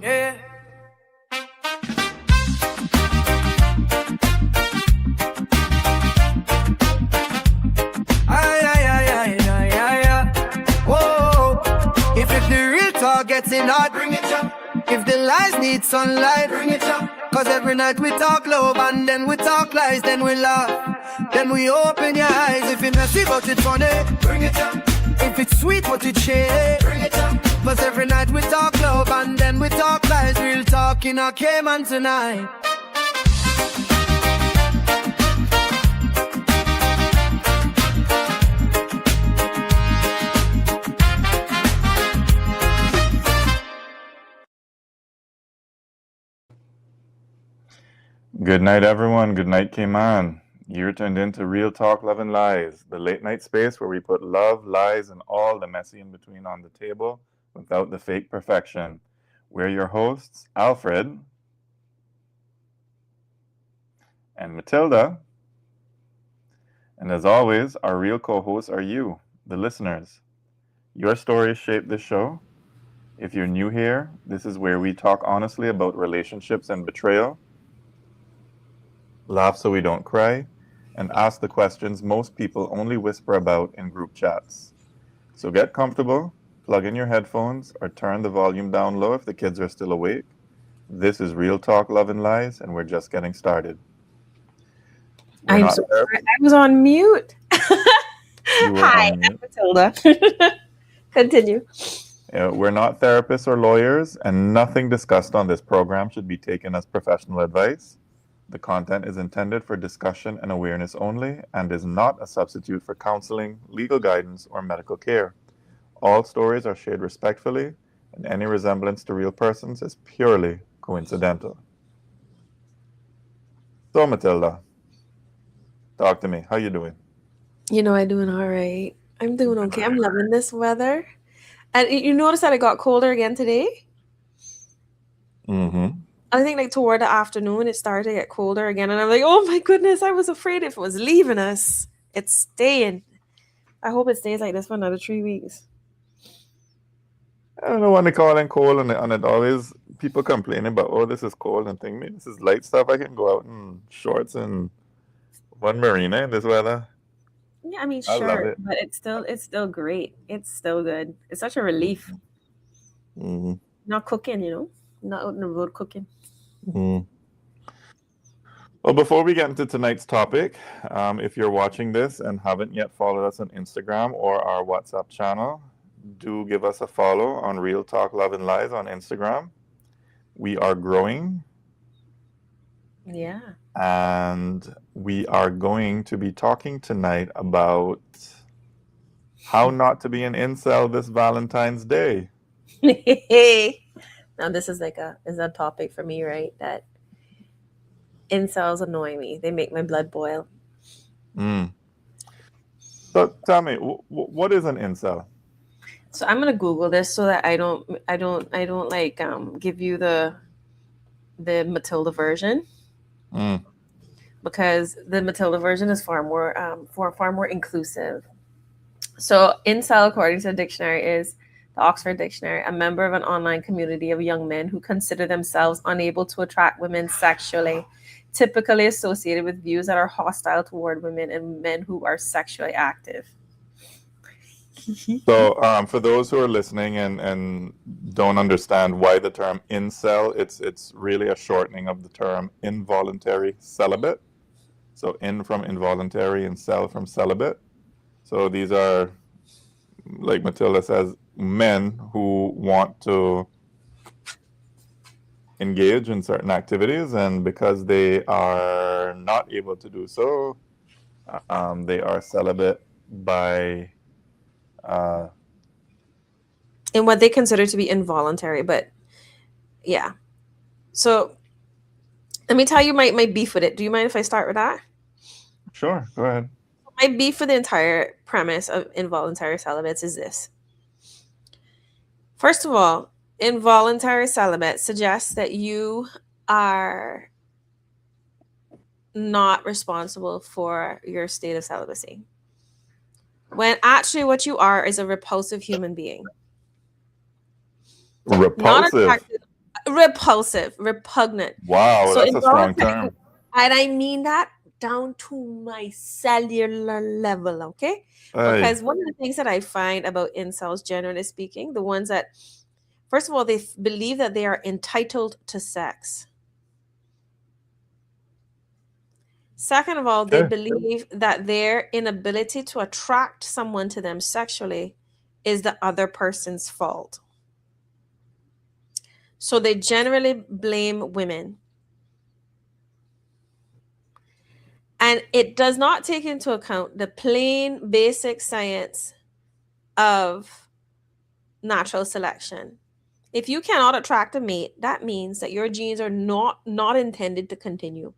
Yeah. Ay, ay, ay, ay, ay, ay, ay. Whoa. If the real talk gets in hard, bring it up. If the lies need sunlight, bring it up. Cause every night we talk love and then we talk lies, then we laugh. Then we open your eyes. If it's messy but it's funny, bring it up. If it's sweet but it's shady, bring it up. Cause every night we talk love and then we talk lies. Real talk in our Cayman tonight. Good night, everyone. Good night, Cayman. You're tuned into Real Talk, Love, and Lies, the late night space where we put love, lies, and all the messy in between on the table without the fake perfection. We're your hosts, Alfred and Matilda. And as always, our real co-hosts are you, the listeners. Your stories shape this show. If you're new here, this is where we talk honestly about relationships and betrayal, laugh so we don't cry, and ask the questions most people only whisper about in group chats. So get comfortable, plug in your headphones, or turn the volume down low if the kids are still awake. This is Real Talk, Love, and Lies, and we're just getting started. I'm so sorry. I was on mute. Hi, on mute. I'm Matilda. Continue. We're not therapists or lawyers, and nothing discussed on this program should be taken as professional advice. The content is intended for discussion and awareness only and is not a substitute for counseling, legal guidance, or medical care. All stories are shared respectfully, and any resemblance to real persons is purely coincidental. So, Matilda, talk to me. How you doing? I'm doing all right. I'm doing okay. I'm loving this weather. And you notice that it got colder again today? Mm-hmm. I think like toward the afternoon, it started to get colder again. And I'm like, oh my goodness, I was afraid if it was leaving us. It's staying. I hope it stays like this for another 3 weeks. I don't know when they call it cold, and it always, people complaining about, oh, this is cold, and think, this is light stuff. I can go out in shorts and one marina in this weather. Yeah, I mean, I love sure, it. but it's still great. It's still good. It's such a relief. Mm-hmm. Not cooking, not out on the road cooking. Mm. Well, before we get into tonight's topic, if you're watching this and haven't yet followed us on Instagram or our WhatsApp channel, do give us a follow on Real Talk, Love, and Lies on Instagram. We are growing. Yeah. And we are going to be talking tonight about how not to be an incel this Valentine's Day. Now this is a topic for me, right? That incels annoy me. They make my blood boil. So tell me, what is an incel? So I'm gonna Google this so that I don't like give you the Matilda version. Because the Matilda version is far more inclusive. So incel, according to the dictionary, is the Oxford Dictionary, a member of an online community of young men who consider themselves unable to attract women sexually, typically associated with views that are hostile toward women and men who are sexually active. So for those who are listening and don't understand why the term incel, it's really a shortening of the term involuntary celibate. So in from involuntary and cel from celibate. So these are, like Matilda says, men who want to engage in certain activities, and because they are not able to do so, they are celibate by in what they consider to be involuntary. But yeah, so let me tell you my beef with it. Do you mind if I start with that? Sure, go ahead. My beef with the entire premise of involuntary celibates is this. First of all, involuntary celibate suggests that you are not responsible for your state of celibacy, when actually what you are is a repulsive human being. Repulsive? repulsive, repugnant. Wow, So that's a strong involuntary, term. and I mean that down to my cellular level, okay? Aye. Because one of the things that I find about incels, generally speaking, the ones that, first of all, they believe that they are entitled to sex. Second of all, they Okay. believe that their inability to attract someone to them sexually is the other person's fault. So they generally blame women. And it does not take into account the plain basic science of natural selection. If you cannot attract a mate, that means that your genes are not intended to continue.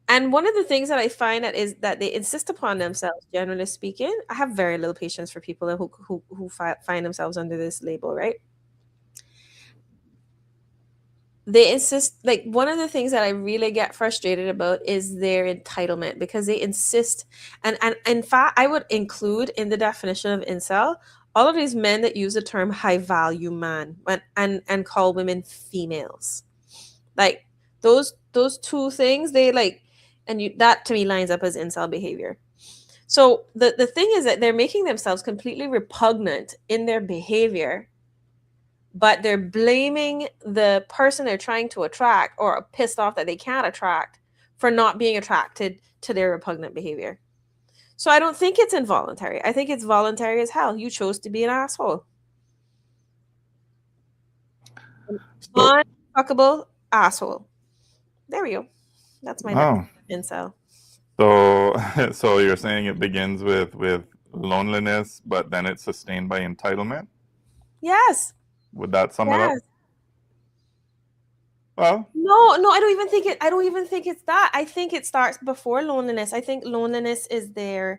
And one of the things that I find that is that they insist upon themselves, generally speaking. I have very little patience for people who find themselves under this label, right? They insist, like, one of the things that I really get frustrated about is their entitlement, because they insist, and in fact I would include in the definition of incel all of these men that use the term high value man and call women females. Like, those two things, they like, and you, that to me lines up as incel behavior. So the thing is that they're making themselves completely repugnant in their behavior, but they're blaming the person they're trying to attract, or are pissed off that they can't attract, for not being attracted to their repugnant behavior. So I don't think it's involuntary. I think it's voluntary as hell. You chose to be an asshole. An So, unfuckable asshole. There we go. That's my oh, incel. so so you're saying it begins with loneliness, but then it's sustained by entitlement? Yes. Would that sum it up? Yes. Well, No, I don't even think it's that. I think it starts before loneliness. I think loneliness is the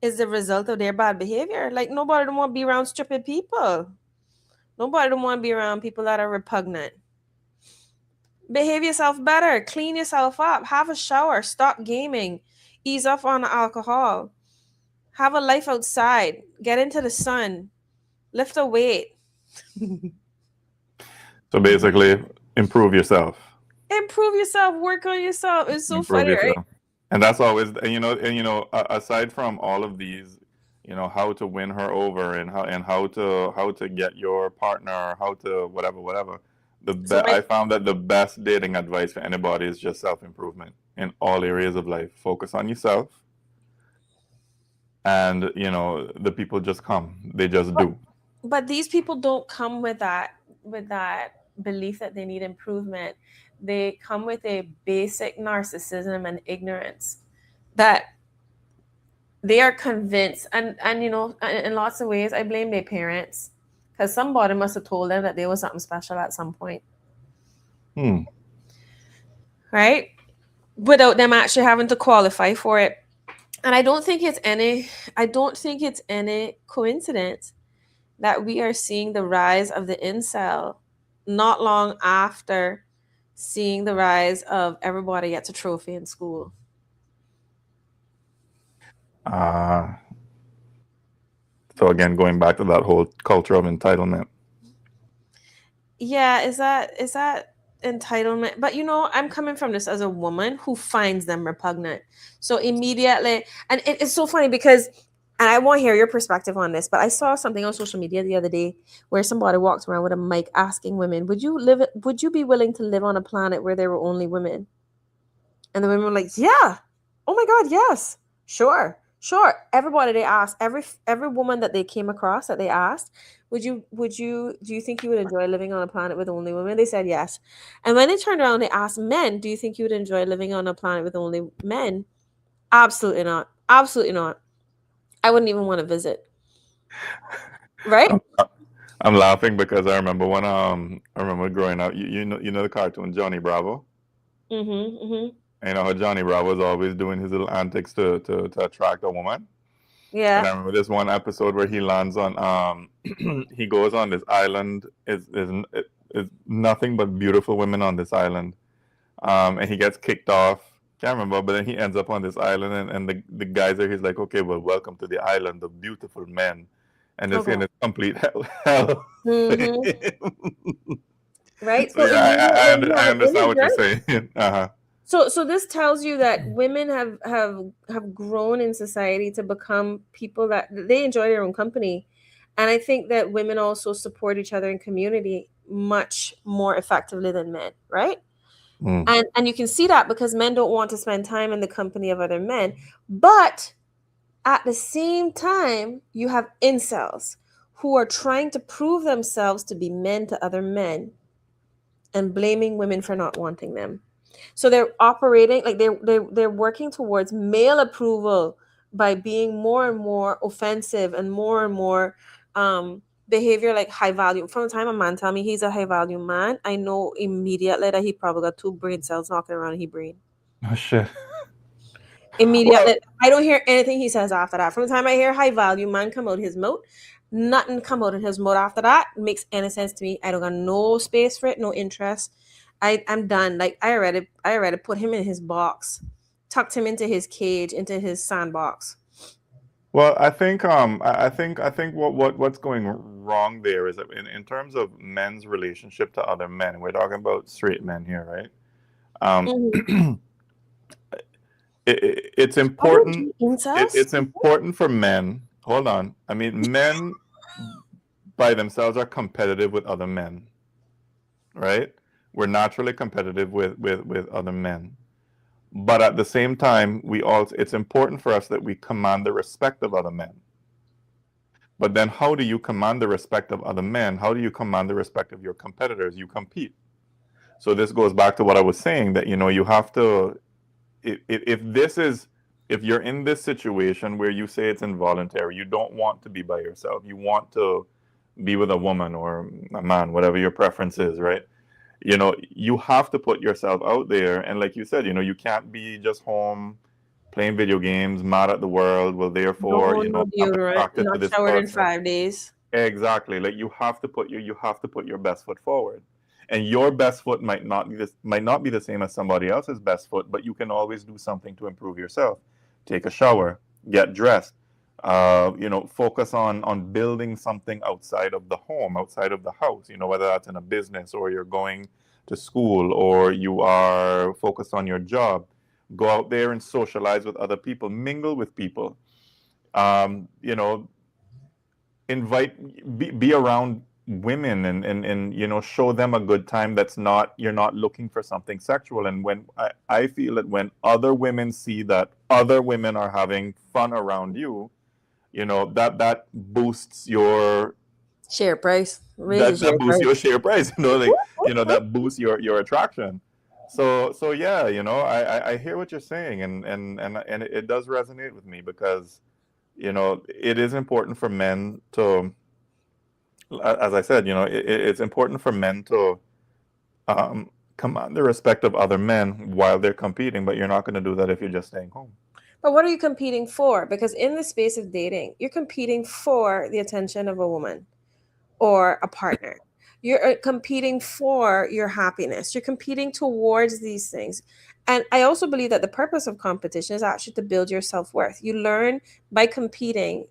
result of their bad behavior. Like, nobody don't want to be around stupid people. Nobody don't want to be around people that are repugnant. Behave yourself better, clean yourself up, have a shower, stop gaming, ease off on alcohol, have a life outside, get into the sun, lift a weight. so basically, improve yourself. Improve yourself, work on yourself. It's so Improve funny, right? yourself. And that's always, aside from all of these, how to win her over, and how to get your partner, how to whatever. So my I found that the best dating advice for anybody is just self-improvement in all areas of life. Focus on yourself, and the people just come. They just do. but these people don't come with that belief that they need improvement. They come with a basic narcissism and ignorance that they are convinced, and in lots of ways I blame their parents, because somebody must have told them that they was something special at some point, right, without them actually having to qualify for it. And I don't think it's any coincidence that we are seeing the rise of the incel not long after seeing the rise of everybody gets a trophy in school. Uh, so again, going back to that whole culture of entitlement. Yeah, is that entitlement? But I'm coming from this as a woman who finds them repugnant. So immediately, and it's so funny because, and I want to hear your perspective on this, but I saw something on social media the other day where somebody walked around with a mic asking women, would you be willing to live on a planet where there were only women? And the women were like, yeah. Oh my God, yes. Sure. Sure. Everybody they asked, every woman that they came across that they asked, do you think you would enjoy living on a planet with only women? They said yes. And when they turned around, they asked men, do you think you would enjoy living on a planet with only men? Absolutely not. Absolutely not. I wouldn't even want to visit. Right? I'm laughing because I remember growing up. You know the cartoon Johnny Bravo. Mm-hmm. Mm-hmm. And you know how Johnny Bravo was always doing his little antics to attract a woman. And I Yeah. remember this one episode where he lands on he goes on this island. Is nothing but beautiful women on this island. And he gets kicked off. Can't remember, but then he ends up on this island, and the guys there. He's like, okay, well, welcome to the island of beautiful men. and it's Okay. in a complete hell. Right. So So yeah, I understand what you're right. saying. Uh-huh. So this tells you that women have grown in society to become people that they enjoy their own company, and I think that women also support each other in community much more effectively than men, right? Mm. And you can see that because men don't want to spend time in the company of other men, but at the same time, you have incels who are trying to prove themselves to be men to other men and blaming women for not wanting them. So they're operating like they're working towards male approval by being more and more offensive and more behavior like high value. From the time a man tell me he's a high value man, I know immediately that he probably got two brain cells knocking around in his brain. Oh shit. Well, Immediately, I don't hear anything he says after that. From the time I hear high value man come out his mouth, nothing come out of his mouth after that makes any sense to me. I don't got no space for it, no interest. I'm done. Like I already put him in his box, tucked him into his cage, into his sandbox. well, I think what's going wrong there is that in terms of men's relationship to other men, we're talking about straight men here, right? Um, Mhm. it's Are there important. incels? It's important for men. Hold on. I mean, men by themselves are competitive with other men, right? We're naturally competitive with other men. But at the same time, it's important for us that we command the respect of other men. But then how do you command the respect of other men? How do you command the respect of your competitors? You compete. So this goes back to what I was saying, that you have to, if you're in this situation where you say it's involuntary, you don't want to be by yourself, you want to be with a woman or a man, whatever your preference is, right? You have to put yourself out there. And like you said, you can't be just home playing video games, mad at the world. Well, therefore, No I'm deodorant, attracted to not this showered in person. 5 days. Exactly. Like you have to put your best foot forward. And your best foot might not be the same as somebody else's best foot, but you can always do something to improve yourself. Take a shower, get dressed, focus on building something outside of the home, outside of the house, whether that's in a business or you're going to school or you are focused on your job. Go out there and socialize with other people, mingle with people. Um, you know, be around women and show them a good time. You're not looking for something sexual. And when I feel that when other women see that other women are having fun around you, that boosts your Share price. Raises that share boosts your price. share price. That boosts your attraction. So yeah, I hear what you're saying, and it does resonate with me because it is important for men to, as I said, it's important for men to command the respect of other men while they're competing, but you're not going to do that if you're just staying home. But what are you competing for? Because in the space of dating, you're competing for the attention of a woman or a partner. You're competing for your happiness. You're competing towards these things. And I also believe that the purpose of competition is actually to build your self worth. You learn by competing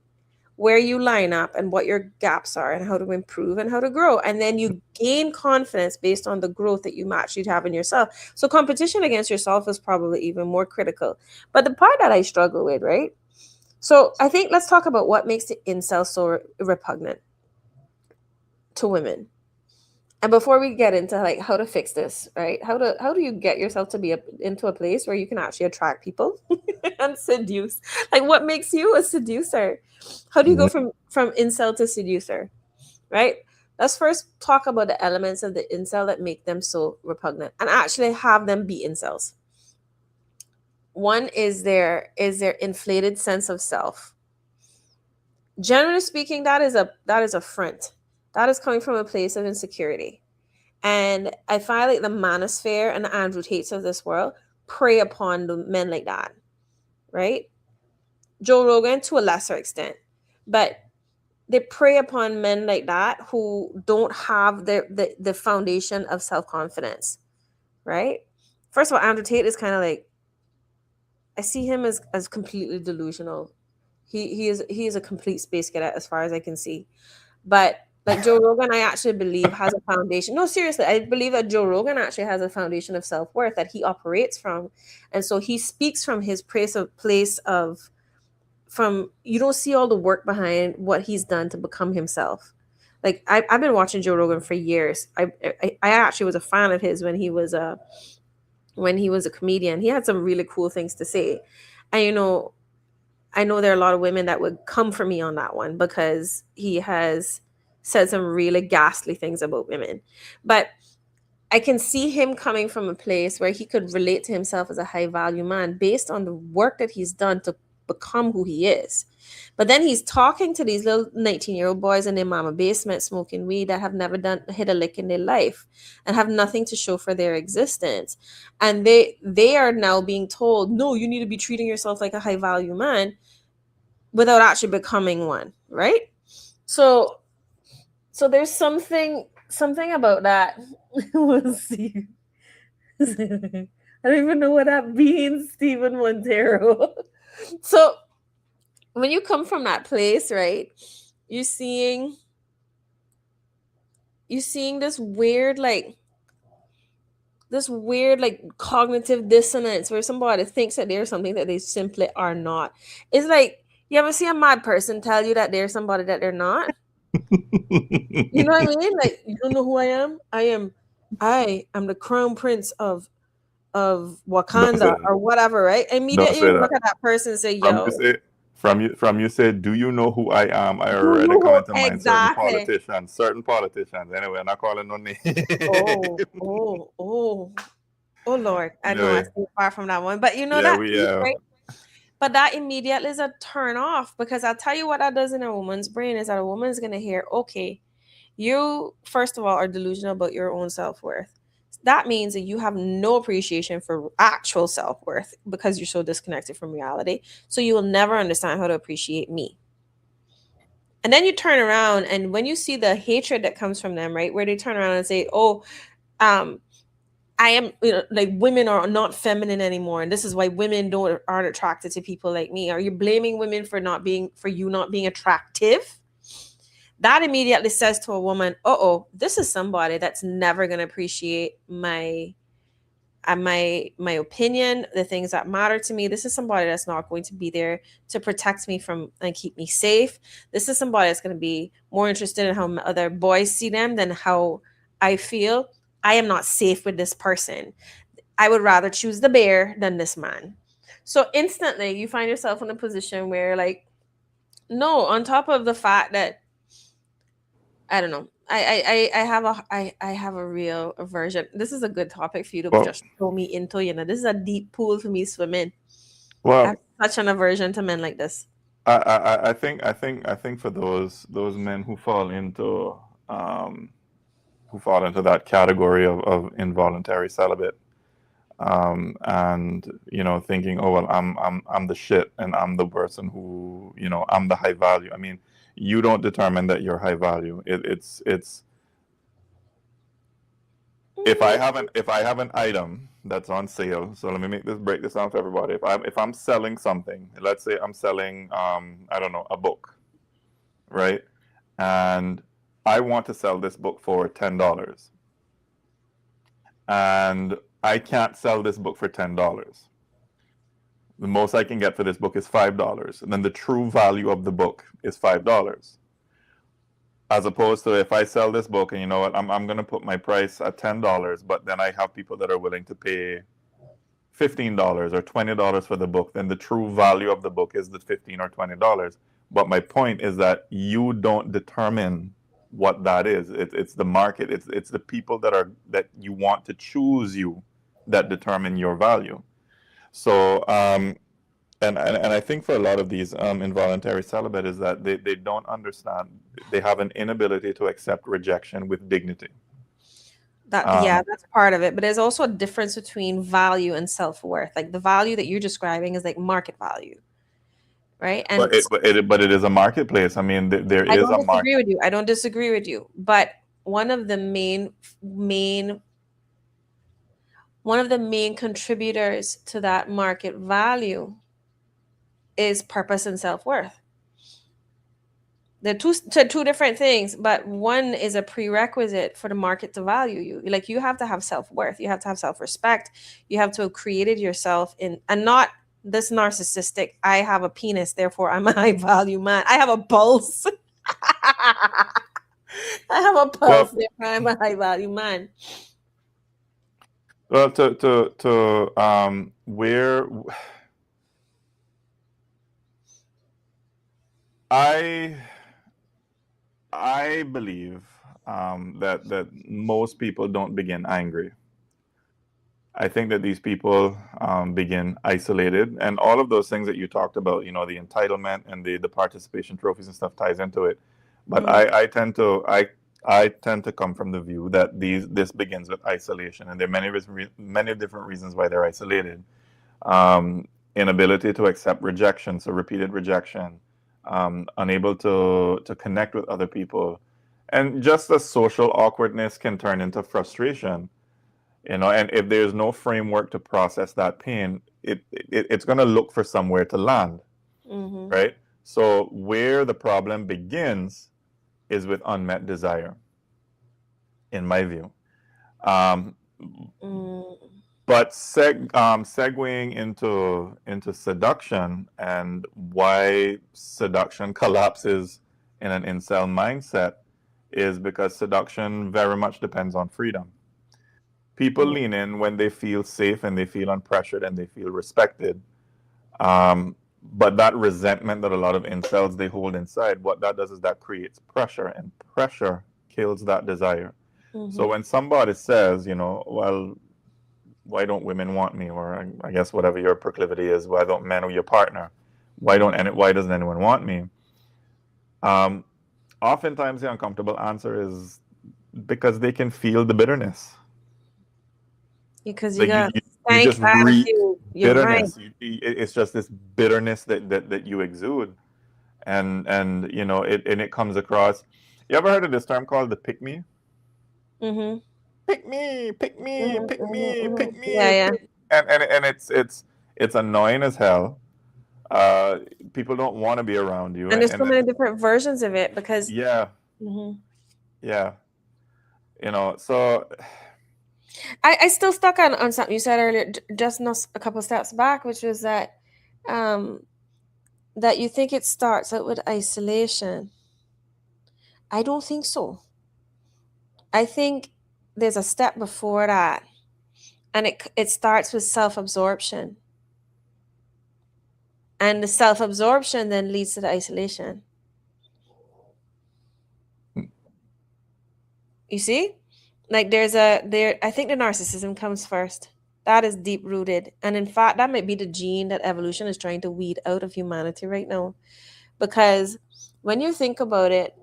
where you line up and what your gaps are and how to improve and how to grow. And then you gain confidence based on the growth that you actually have in yourself. So competition against yourself is probably even more critical. But the part that I struggle with, right? So I think let's talk about what makes the incel so repugnant to women. And before we get into like how to fix this, right? How do you get yourself to be into a place where you can actually attract people and seduce? Like what makes you a seducer? How do you go Mhm. from incel to seducer, right? Let's first talk about the elements of the incel that make them so repugnant and actually have them be incels. One is their inflated sense of self. Generally speaking, that is a front. That is coming from a place of insecurity. And I find like the manosphere and the Andrew Tates of this world prey upon the men like that, right? Joe Rogan to a lesser extent, but they prey upon men like that who don't have the foundation of self-confidence, right? First of all, Andrew Tate is kind of like, I see him as completely delusional. He is a complete space cadet as far as I can see. But like Joe Rogan, I actually believe has a foundation. No, seriously, I believe that Joe Rogan actually has a foundation of self-worth that he operates from. And so he speaks from his place of from you don't see all the work behind what he's done to become himself. Like I've been watching Joe Rogan for years. I actually was a fan of his when he was a comedian. He had some really cool things to say. And I know there are a lot of women that would come for me on that one because he has said some really ghastly things about women. But I can see him coming from a place where he could relate to himself as a high value man based on the work that he's done to become who he is. But then he's talking to these little 19-year-old boys in their mama basement smoking weed that have never done hit a lick in their life and have nothing to show for their existence. And they are now being told, no, you need to be treating yourself like a high value man without actually becoming one, right? So there's something about that. We'll see. I don't even know what that means, Stephen Montero. So when you come from that place, right, you're seeing this weird like cognitive dissonance where somebody thinks that they're something that they simply are not. It's like you ever see a mad person tell you that they're somebody that they're not? You know what I mean? Like, you don't know who I am? I am the crown prince of Don't say Wakanda that. or whatever, right? Don't Immediately say you that. look at that person and say, From you yo, say from you say, do you know who I am? I you already know come who into mind exactly. certain politicians. Anyway, I'm not calling no name. Oh, oh, oh, oh Lord. I know I Anyway, stay far from that one. But you know yeah, that we piece, right? But that immediately is a turn off because I'll tell you what that does in a woman's brain is that a woman's gonna hear, okay, you first of all are delusional about your own self-worth. That means that you have no appreciation for actual self-worth because you're so disconnected from reality. So you will never understand how to appreciate me. And then you turn around and when you see the hatred that comes from them, right, where they turn around and say, oh, um, I am, like women are not feminine anymore, and this is why women aren't attracted to people like me. Are you blaming women for you not being attractive? That immediately says to a woman, "Oh, this is somebody that's never going to appreciate my opinion, the things that matter to me. This is somebody that's not going to be there to protect me from and keep me safe. This is somebody that's going to be more interested in how other boys see them than how I feel. I am not safe with this person. I would rather choose the bear than this man." So instantly you find yourself in a position where like, no, on top of the fact that I don't know. I have a real aversion. This is a good topic for you to well, just throw me into. This is a deep pool for me swimming. I well, have such an aversion to men like this. I think for those men um who fall into that category of involuntary celibate, and thinking, oh well, I'm the shit and I'm the person who, I'm the high value. I mean, you don't determine that you're high value. It's if I have an item that's on sale, so let me break this down for everybody. If I'm selling something, let's say I'm selling I don't know, a book, right? And I want to sell this book for $10. And I can't sell this book for $10. The most I can get for this book is $5. And then the true value of the book is $5. As opposed to if I sell this book and you know what, I'm gonna put my price at $10, but then I have people that are willing to pay $15 or $20 for the book, then the true value of the book is the $15 or $20. But my point is that you don't determine what that is. It's the market. It's the people that you want to choose you that determine your value. So and I think for a lot of these involuntary celibate is that they don't understand. They have an inability to accept rejection with dignity. Yeah, Um, that's part of it. But there's also a difference between value and self-worth. Like the value that you're describing is like market value, right? And but it is a marketplace. I mean, there I is don't a disagree market. with you. I don't disagree with you. But one of the main one of the main contributors to that market value is purpose and self-worth. They're two different things, but one is a prerequisite for the market to value you. Like, you have to have self-worth, you have to have self-respect, you have to have created yourself in, and not this narcissistic, I have a penis, therefore I'm a high value man. I have a pulse. I have a pulse, Well, therefore I'm a high value man. well, where I believe that most people don't begin angry. I think that these people begin isolated, and all of those things that you talked about, you know, the entitlement and the participation trophies and stuff ties into it. But Mm. I tend to come from the view that this begins with isolation, and there are many different reasons why they're isolated. Um, Inability to accept rejection, so repeated rejection, unable to connect with other people, and just the social awkwardness can turn into frustration. You know, and if there's no framework to process that pain, it's going to look for somewhere to land, Mm-hmm. right? So where the problem begins is with unmet desire, in my view. Um, but segueing into seduction and why seduction collapses in an incel mindset is because seduction very much depends on freedom. People Mm. lean in when they feel safe and they feel unpressured and they feel respected. But that resentment that a lot of incels they hold inside, what that does is that creates pressure, and pressure kills that desire. Mm-hmm. So when somebody says, you know, well, why don't women want me, or I guess whatever your proclivity is, why don't men or your partner, why doesn't anyone want me? Oftentimes the uncomfortable answer is because they can feel the bitterness. Because you Like got you stank just reek attitude. You're right. bitterness. It's just this bitterness that you exude, and you know it comes across. You ever heard of this term called the pick me? Mm-hmm. Pick me, pick me, Mm-hmm. pick Mm-hmm. me, Mm-hmm. pick Yeah, me, yeah. and it's annoying as hell. People don't want to be around you, And there's so and many different versions of it because yeah, Mhm. yeah, you know. So I still stuck on something you said earlier, just not a couple steps back, which was um, that you think it starts out with isolation. I don't think so. I think there's a step before that, and it starts with self-absorption. And the self-absorption then leads to the isolation. You see? Like I think the narcissism comes first. That is deep rooted. And in fact, that might be the gene that evolution is trying to weed out of humanity right now. Because when you think about it,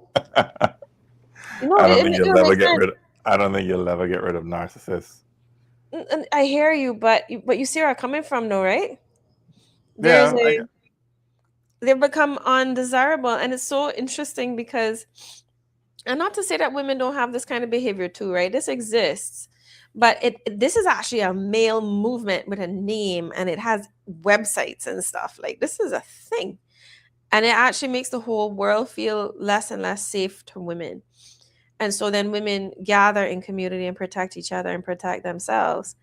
no, I don't think it you'll ever makes get sense. rid. I don't think you'll ever get rid of narcissists. And I hear you, but you see where I'm coming from, though, right? There's Yeah, a They've become undesirable, and it's so interesting because, and not to say that women don't have this kind of behavior too, right? This exists, but this is actually a male movement with a name, and it has websites and stuff. Like, this is a thing, and it actually makes the whole world feel less and less safe to women. And so then women gather in community and protect each other and protect themselves.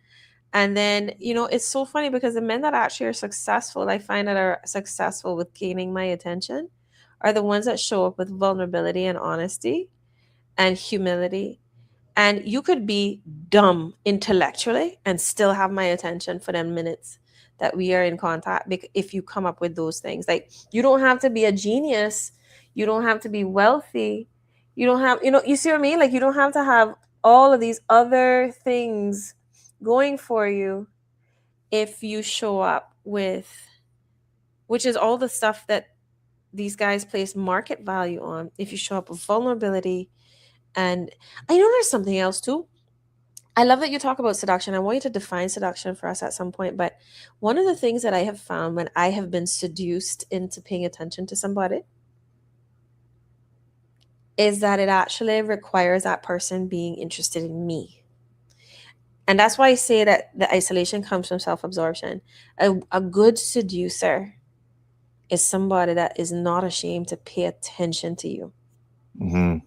And then, it's so funny because the men that actually are successful, I find that are successful with gaining my attention, are the ones that show up with vulnerability and honesty and humility. And you could be dumb intellectually and still have my attention for them minutes that we are in contact, if you come up with those things. Like, you don't have to be a genius, you don't have to be wealthy, you don't have, you see what I mean? Like, you don't have to have all of these other things going for you if you show up with, which is all the stuff that these guys place market value on. If you show up with vulnerability, and I know there's something else too. I love that you talk about seduction. I want you to define seduction for us at some point. But one of the things that I have found when I have been seduced into paying attention to somebody is that it actually requires that person being interested in me. And that's why I say that the isolation comes from self absorption. A good seducer is somebody that is not ashamed to pay attention to you. Mm-hmm.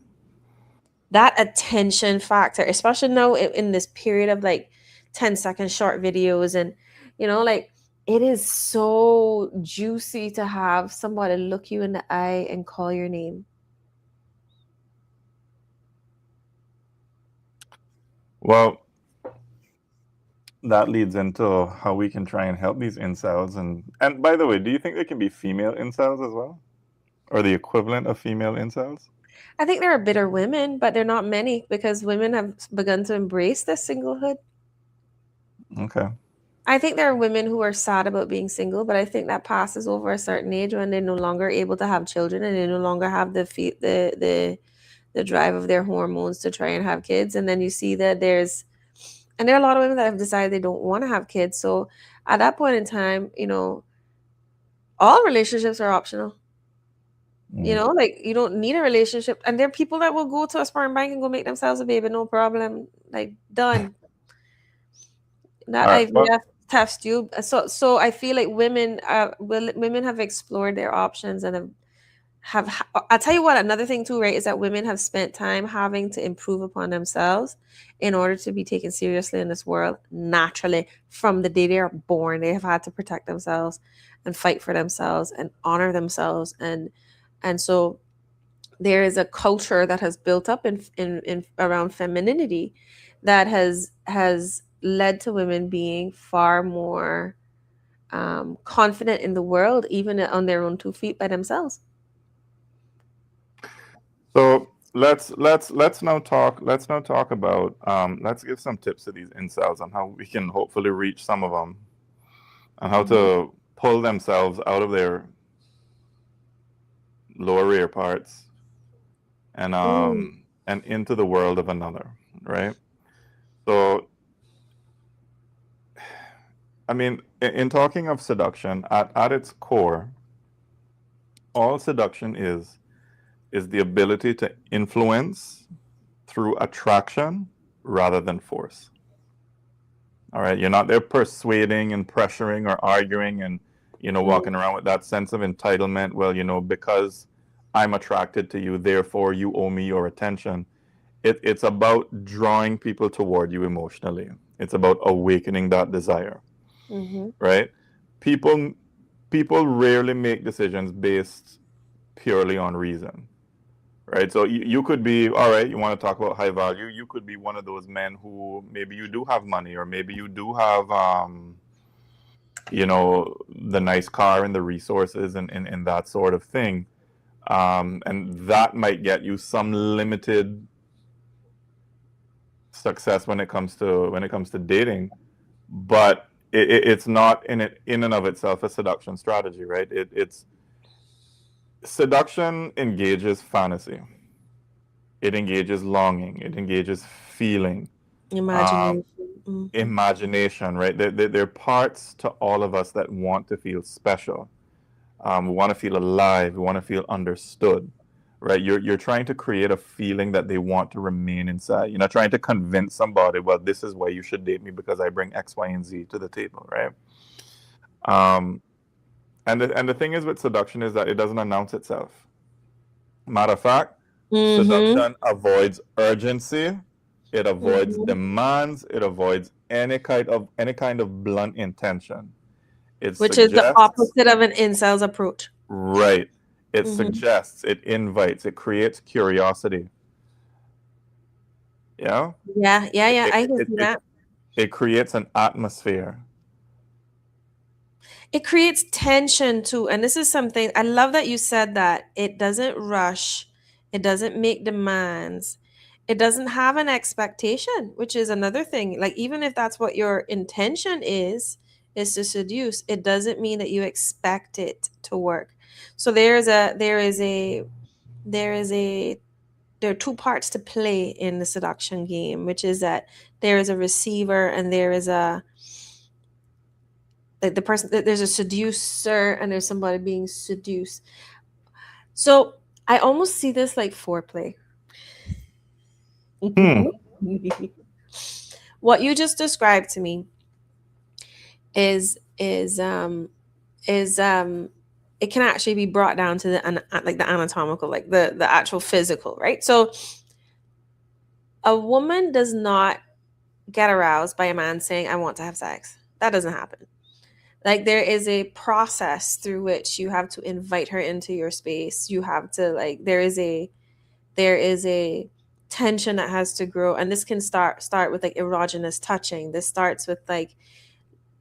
That attention factor, especially now in this period of like 10-second short videos, and like, it is so juicy to have somebody look you in the eye and call your name. Well, that leads into how we can try and help these incels. And by the way, do you think they can be female incels as well? Or the equivalent of female incels? I think there are bitter women, but they're not many, because women have begun to embrace this singlehood. Okay. I think there are women who are sad about being single, but I think that passes over a certain age when they're no longer able to have children, and they no longer have the drive of their hormones to try and have kids. And then you see that there are a lot of women that have decided they don't want to have kids. So at that point in time, all relationships are optional. Like, you don't need a relationship. And there are people that will go to a sperm bank and go make themselves a baby, no problem. Like, done. That All right. Well, IVF test tube. So I feel like women have explored their options and I'll tell you what, another thing too, right, is that women have spent time having to improve upon themselves in order to be taken seriously in this world. Naturally, from the day they are born, they have had to protect themselves and fight for themselves and honor themselves. And so there is a culture that has built up in around femininity that has led to women being far more confident in the world, even on their own 2 feet by themselves. So let's now talk about let's give some tips to these incels on how we can hopefully reach some of them, and how to pull themselves out of their lower rear parts and into the world of another, right? So I mean, in talking of seduction, at its core, all seduction is the ability to influence through attraction rather than force. All right, you're not there persuading and pressuring or arguing and walking around with that sense of entitlement. Well, because I'm attracted to you, therefore you owe me your attention. It's about drawing people toward you emotionally. It's about awakening that desire. Right? People rarely make decisions based purely on reason. Right? So you could be, all right, you want to talk about high value, you could be one of those men who maybe you do have money, or maybe you do have the nice car and the resources and that sort of thing. And that might get you some limited success when it comes to dating, but it's not in and of itself a seduction strategy, right? It's seduction engages fantasy, it engages longing, it engages feeling, imagination, right? There are parts to all of us that want to feel special. We want to feel alive, we want to feel understood, right? You're trying to create a feeling that they want to remain inside. You're not trying to convince somebody, well, this is why you should date me because I bring X, Y, and Z to the table, right? And the thing is with seduction is that it doesn't announce itself. Matter of fact, seduction avoids urgency, it avoids demands, it avoids any kind of blunt intention. Which is the opposite of an incel's approach. Right. It suggests, it invites, it creates curiosity. Yeah? Yeah. I can see that. It creates an atmosphere. It creates tension too. And this is something, I love that you said that. It doesn't rush. It doesn't make demands. It doesn't have an expectation, which is another thing. Like, even if that's what your intention is to seduce, it doesn't mean that you expect it to work. So there are 2 parts to play in the seduction game, which is that there is a receiver and there is the person, there's a seducer and there's somebody being seduced. So I almost see this like foreplay. What you just described to me is it can actually be brought down to the anatomical, like the actual physical, right? So a woman does not get aroused by a man saying, I want to have sex. That doesn't happen. Like, there is a process through which you have to invite her into your space. You have to, like, there is a tension that has to grow, and this can start with like erogenous touching. This starts with like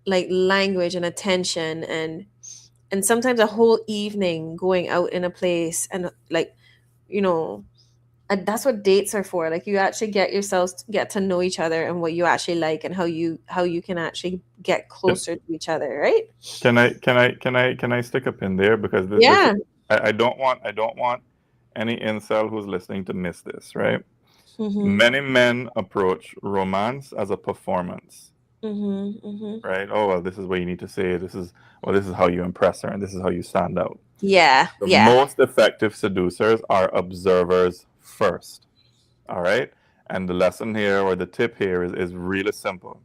language and attention, and sometimes a whole evening going out in a place, and like, you know, and that's what dates are for. Like, you actually get to know each other and what you actually like, and how you can actually get closer to each other, right? Can I stick a pin there, because this Yeah. I don't want any incel who's listening to miss this, right? Mm-hmm. Many men approach romance as a performance, Mm-hmm. Mm-hmm. right? Oh, well, this is what you need to say. This is how you impress her, and this is how you stand out. Yeah. The Yeah. most effective seducers are observers first. All right. And the lesson here, or the tip here, is really simple.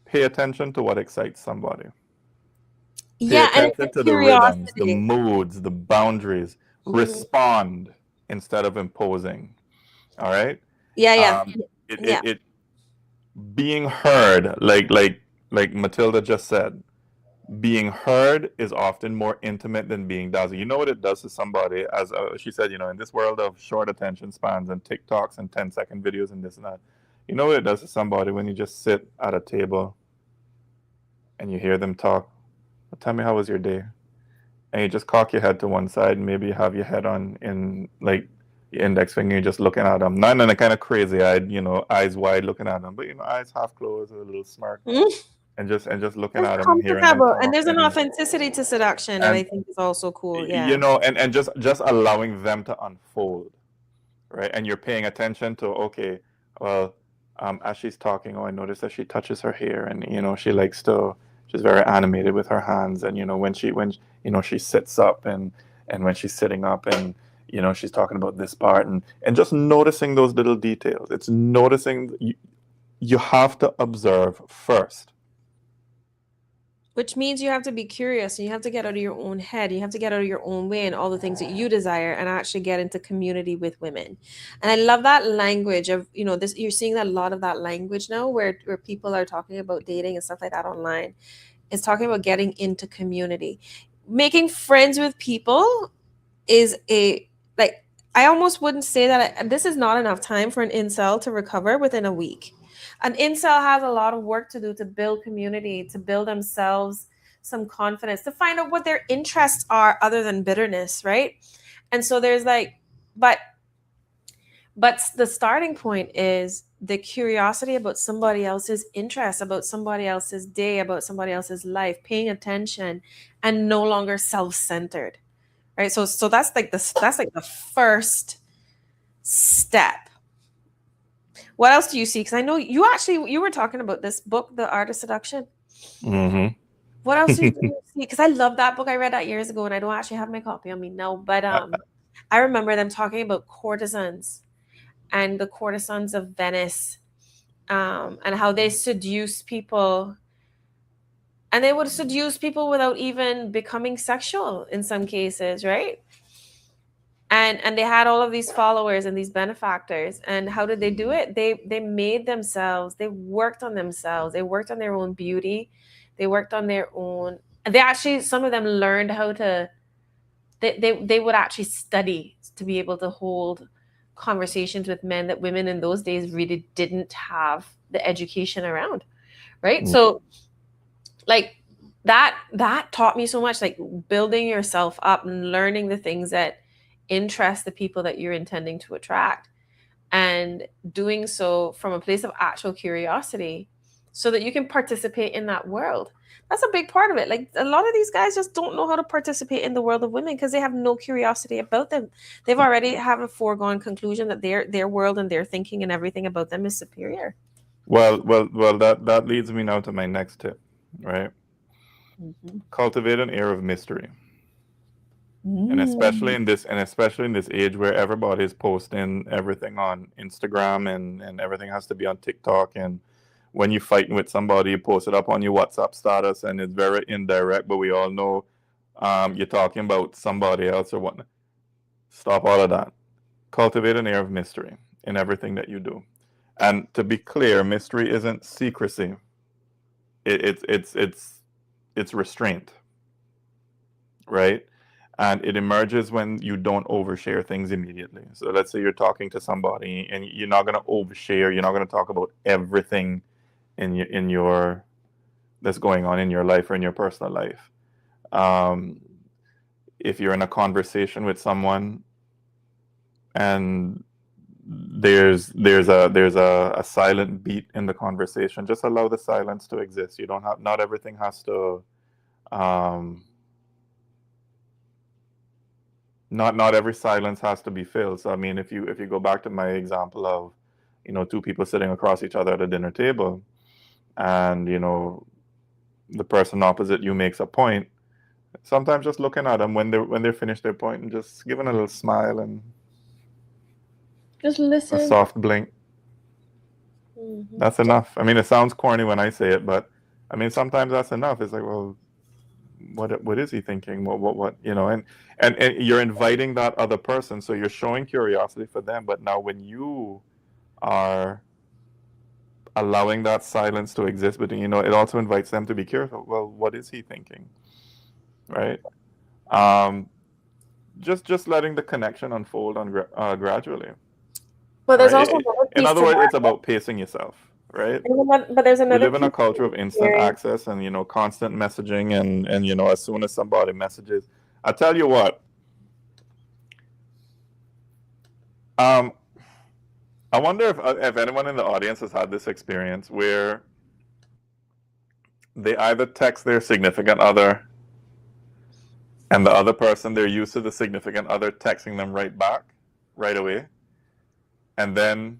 Pay attention to what excites somebody. Pay Yeah, and attention to the rhythms, the curiosity. moods, the boundaries. Mhm. Respond instead of imposing. All right. Yeah, yeah, yeah. It being heard, like Matilda just said, being heard is often more intimate than being dazzled. You know what it does to somebody, as she said, in this world of short attention spans and TikToks and 10-second videos and this and that, you know what it does to somebody when you just sit at a table and you hear them talk. Well, tell me, how was your day? And you just cock your head to one side, and maybe you have your head on in like your index finger, you're just looking at them, not in a kind of crazy eyed, eyes wide looking at them, but eyes half closed with a little smirk, Mhm. and just looking It's at them and hearing them comfortable, and talk, there's an authenticity to seduction that I and think is also cool. Yeah. and just allowing them to unfold, right? And you're paying attention to, okay, well, as she's talking, oh, I noticed that she touches her hair, and she likes to, she's very animated with her hands, and when she sits up, and when she's sitting up, and she's talking about this part, and just noticing those little details. It's noticing. You have to observe first. Which means you have to be curious, and you have to get out of your own head. You have to get out of your own way and all the things that you desire, and actually get into community with women. And I love that language of, this. You're seeing a lot of that language now, where people are talking about dating and stuff like that online. It's talking about getting into community, making friends with people is a, like, I almost wouldn't say that this is not enough time for an incel to recover within a week. An incel has a lot of work to do to build community, to build themselves some confidence, to find out what their interests are other than bitterness, right? And so there's like, but the starting point is the curiosity about somebody else's interests, about somebody else's day, about somebody else's life, paying attention, and no longer self-centered, right? So that's like the first step. What else do you see? Because I know you were talking about this book, The Art of Seduction. Mm-hmm. What else do you see? Because I love that book. I read that years ago, and I don't actually have my copy on me now. But I remember them talking about courtesans and the courtesans of Venice, and how they seduce people. And they would seduce people without even becoming sexual in some cases, right? And they had all of these followers and these benefactors. And how did they do it? They made themselves, they worked on themselves, they worked on their own beauty, they worked on their own, they actually, some of them learned how to, they would actually study to be able to hold conversations with men that women in those days really didn't have the education around, right? Mm. So like that taught me so much, like building yourself up and learning the things that interest the people that you're intending to attract, and doing so from a place of actual curiosity so that you can participate in that world. That's a big part of it. Like, a lot of these guys just don't know how to participate in the world of women because they have no curiosity about them. They've already have a foregone conclusion that their world and their thinking and everything about them is superior. Well, that leads me now to my next tip, right? Mm-hmm. Cultivate an air of mystery. And especially in this age where everybody is posting everything on Instagram, and everything has to be on TikTok, and when you're fighting with somebody, you post it up on your WhatsApp status, and it's very indirect, but we all know You're talking about somebody else or whatnot. Stop all of that. Cultivate an air of mystery in everything that you do. And to be clear, mystery isn't secrecy. It's restraint, right? And it emerges when you don't overshare things immediately. So let's say you're talking to somebody and you're not going to overshare. You're not going to talk about everything in your that's going on in your life or in your personal life. If you're in a conversation with someone and there's a silent beat in the conversation, just allow the silence to exist. You don't have, not everything has to not every silence has to be filled. So I mean, if you go back to my example of, two people sitting across each other at a dinner table, and the person opposite you makes a point, sometimes just looking at them when they're finished their point and just giving a little smile and Just listen. a soft blink. Mm-hmm. That's enough. I mean, it sounds corny when I say it, but I mean, sometimes that's enough. It's like, well, what is he thinking? What and you're inviting that other person, so you're showing curiosity for them. But now when you are allowing that silence to exist between, it also invites them to be curious. Well, what is he thinking? Right? Just letting the connection unfold gradually. But there's Right? also another piece In other to words, that. it's about pacing yourself, right? But there's We another live in a piece culture of instant here. access and constant messaging and as soon as somebody messages, I tell you what, I wonder if anyone in the audience has had this experience where they either text their significant other and the other person, they're used to the significant other texting them right back right away, and then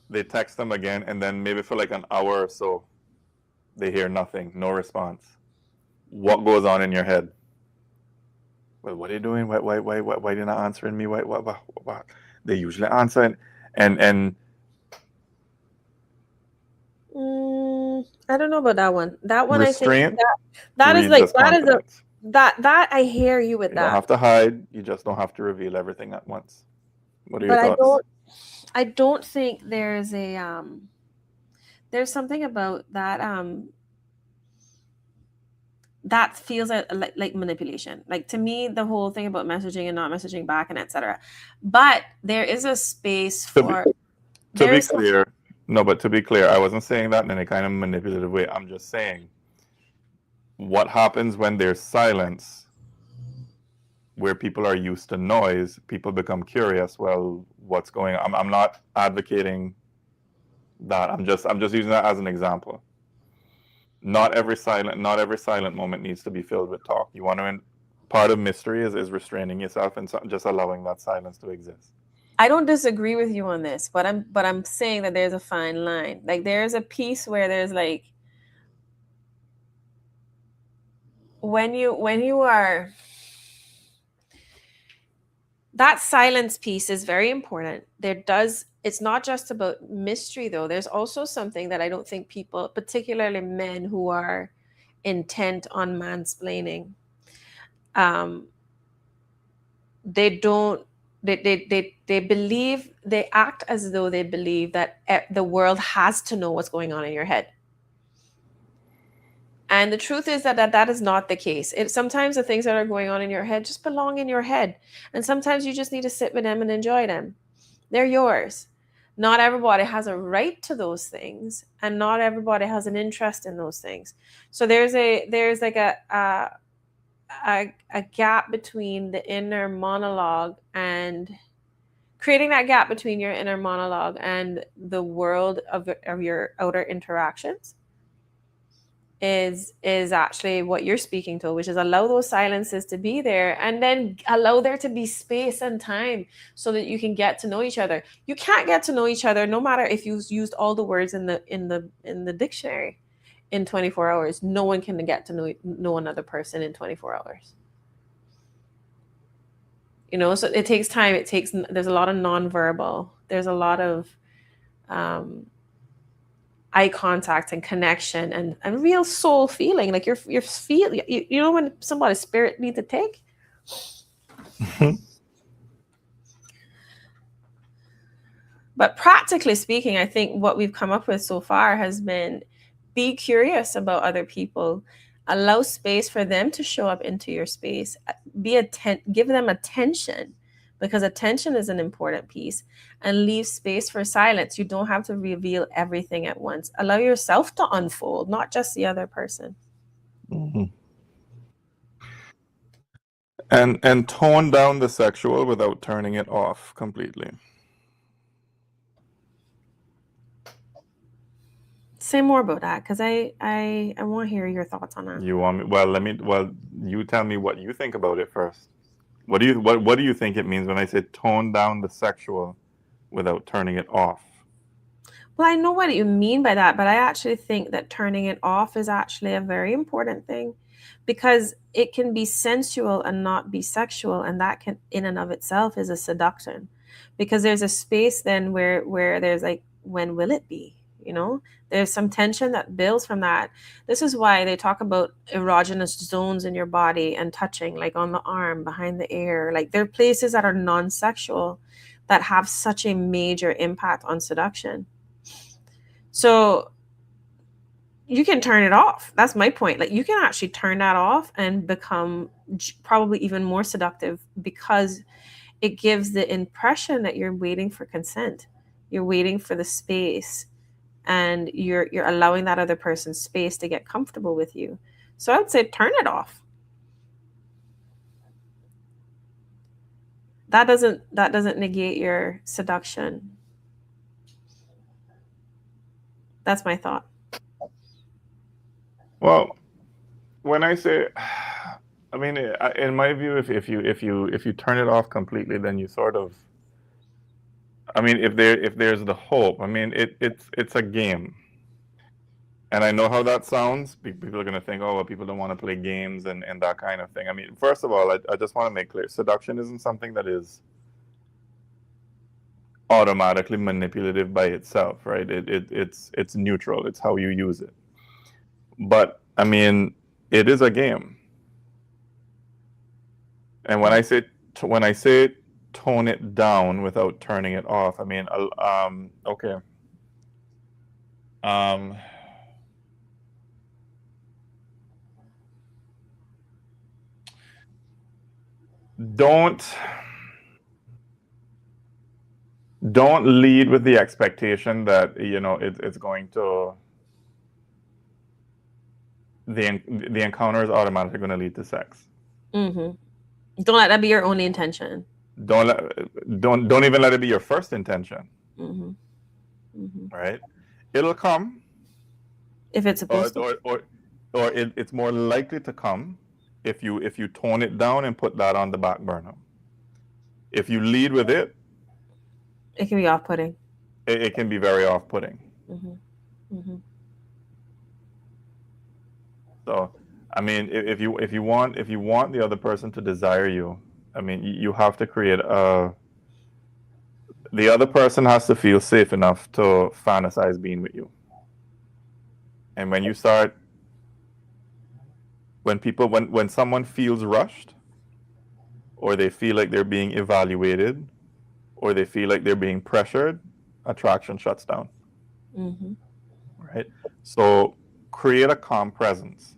they text them again, and then maybe for like an hour or so they hear nothing, no response. What goes on in your head? Well, what are you doing? Why are you not answering me? What? They usually answer and I don't know about that one. That one, restraint I think that is breeds like as that is a confidence. that I hear you with You don't that. have to hide. You just don't have to reveal everything at once. What are your But thoughts? I don't think there's there's something about that that feels like manipulation. Like, to me, the whole thing about messaging and not messaging back and etc. But there is a space for To be clear, no, but to be clear, I wasn't saying that in any kind of manipulative way. I'm just saying what happens when there's silence, where people are used to noise, people become curious. Well, what's going on? I'm not advocating that. I'm just using that as an example. Not every silent moment needs to be filled with talk. You want to, part of mystery is restraining yourself and just allowing that silence to exist. I don't disagree with you on this, but I'm saying that there's a fine line. Like, there's a piece where there's like, when you are, that silence piece is very important. It's not just about mystery though. There's also something that I don't think people, particularly men who are intent on mansplaining, they don't they believe, they act as though they believe that the world has to know what's going on in your head. And the truth is that is not the case. Sometimes the things that are going on in your head just belong in your head. And sometimes you just need to sit with them and enjoy them. They're yours. Not everybody has a right to those things, and not everybody has an interest in those things. So there's like a gap between the inner monologue, and creating that gap between your inner monologue and the world of your outer interactions is actually what you're speaking to, which is allow those silences to be there, and then allow there to be space and time so that you can get to know each other. You can't get to know each other no matter if you've used all the words in the dictionary in 24 hours. No one can get to know another person in 24 hours. So it takes time. There's a lot of nonverbal. There's a lot of eye contact and connection and real soul feeling. Like you're feel you know when somebody's spirit needs to take. But practically speaking, I think what we've come up with so far has been be curious about other people, allow space for them to show up into your space, give them attention, because attention is an important piece, and leave space for silence. You don't have to reveal everything at once. Allow yourself to unfold, not just the other person. Mm-hmm. And tone down the sexual without turning it off completely. Say more about that, because I want to hear your thoughts on that. You want me? Well, you tell me what you think about it first. What do you think it means when I say tone down the sexual without turning it off? Well, I know what you mean by that, but I actually think that turning it off is actually a very important thing, because it can be sensual and not be sexual, and that can in and of itself is a seduction, because there's a space then where there's like, when will it be? You know, there's some tension that builds from that. This is why they talk about erogenous zones in your body and touching, like on the arm, behind the ear. Like there are places that are non-sexual that have such a major impact on seduction. So you can turn it off. That's my point. Like you can actually turn that off and become probably even more seductive, because it gives the impression that you're waiting for consent. You're waiting for the space, and you're allowing that other person's space to get comfortable with you. So I would say turn it off. That doesn't negate your seduction. That's my thought. Well, when I say, I mean, in my view, if you turn it off completely, then you sort of, I mean, if there's the hope, I mean, it's a game. And I know how that sounds. People are going to think, oh, well, people don't want to play games and that kind of thing. I mean, first of all, I just want to make clear, seduction isn't something that is automatically manipulative by itself, right? It's neutral. It's how you use it. But I mean, it is a game. And when I say tone it down without turning it off, I mean, okay. Don't lead with the expectation that it's going to the encounter is automatically going to lead to sex. Mm-hmm. Don't let that be your only intention. Don't even let it be your first intention. Mm-hmm. Mm-hmm. Right? It'll come if it's supposed to, or it's more likely to come if you tone it down and put that on the back burner. If you lead with it, it can be off-putting. It can be very off-putting. Mm-hmm. Mm-hmm. So, I mean, if you want the other person to desire you, I mean, you have to create the other person has to feel safe enough to fantasize being with you. And when you start, when someone feels rushed, or they feel like they're being evaluated, or they feel like they're being pressured, attraction shuts down. Mm-hmm. Right? So create a calm presence.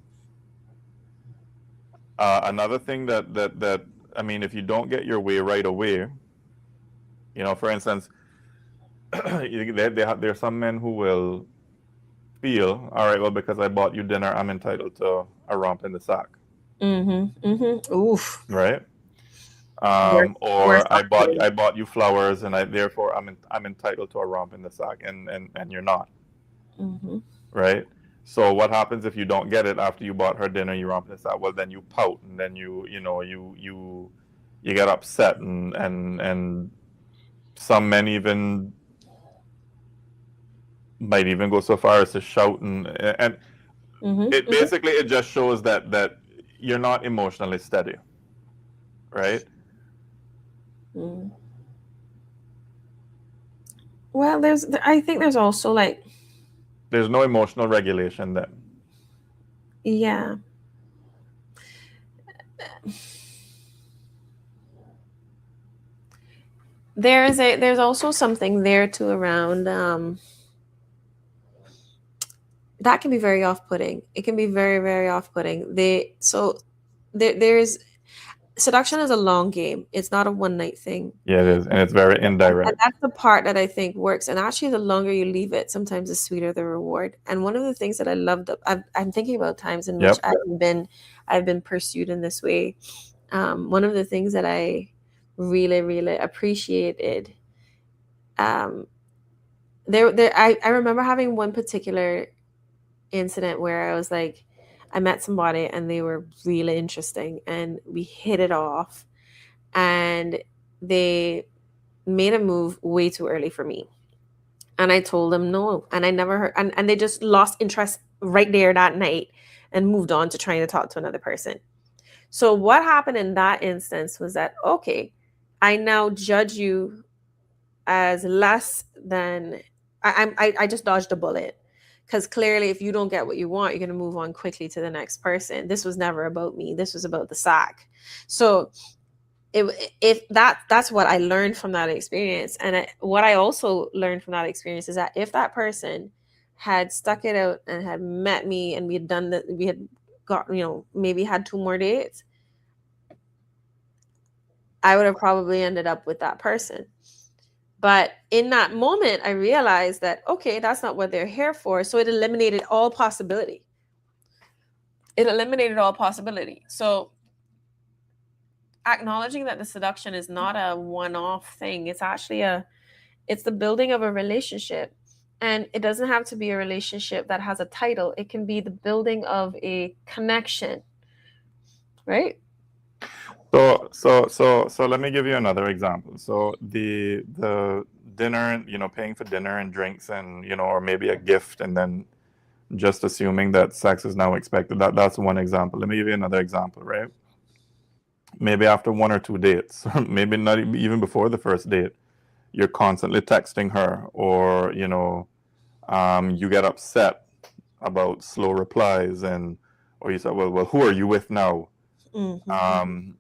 Another thing that I mean, if you don't get your way right away, for instance, there are some men who will feel, all right, well, because I bought you dinner, I'm entitled to a romp in the sack. Mm-hmm. Mm-hmm. Oof. Right? Or I bought you flowers, and therefore I'm entitled to a romp in the sack, and you're not. Mm-hmm. Right? So what happens if you don't get it after you bought her dinner? You romp in the sack. Well, then you pout, and then you get upset, and some men even might even go so far as to shout, and mm-hmm. It basically it just shows that you're not emotionally steady, right? Mm. Well, I think there's also like There's no emotional regulation then. Yeah. There's also something there too around that can be very off-putting. It can be very, very off-putting. There's seduction is a long game. It's not a one-night thing. Yeah, it is, and it's very And indirect. that's the part that I think works. And actually, the longer you leave it, sometimes the sweeter the reward. And one of the things that I loved, I'm thinking about times in which Yep. I've been pursued in this way. One of the things that I really, really appreciated, um, I remember having one particular incident where I was like, I met somebody and they were really interesting and we hit it off, and they made a move way too early for me. And I told them no. And I never heard, and they just lost interest right there that night and moved on to trying to talk to another person. So what happened in that instance was that, okay, I now judge you as less than I just dodged a bullet. Because clearly, if you don't get what you want, you're going to move on quickly to the next person. This was never about me. This was about the sack. So if that's what I learned from that experience. And what I also learned from that experience is that if that person had stuck it out and had met me and we had done that, we had got, maybe had 2 more dates, I would have probably ended up with that person. But in that moment, I realized that, okay, that's not what they're here for. So it eliminated all possibility. So acknowledging that the seduction is not a one-off thing. It's actually it's the building of a relationship. And it doesn't have to be a relationship that has a title. It can be the building of a connection, right? So let me give you another example. So the dinner, paying for dinner and drinks and, or maybe a gift and then just assuming that sex is now expected. That's one example. Let me give you another example, right? Maybe after 1 or 2 dates, maybe not even before the first date, you're constantly texting her, or, you get upset about slow replies, or you say, well, who are you with now? Mm-hmm.